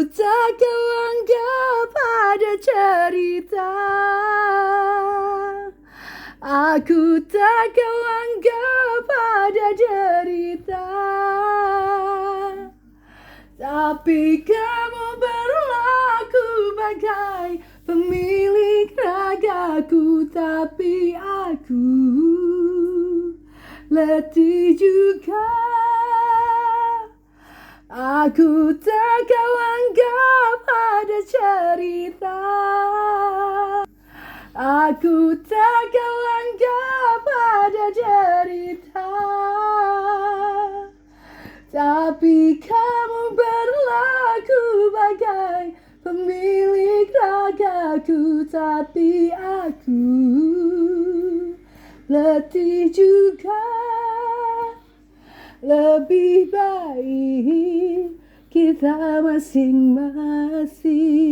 tak kau anggap ada cerita. Aku tak kau anggap ada derita. Tapi kamu berlaku bagai pemilik ragaku. Tapi aku letih juga. Aku tak kau anggap ada cerita. Aku tak kau anggap ada derita. Tapi kamu berlaku bagai pemilik ragaku. Tapi aku letih juga. Lebih baik kita masing-masing.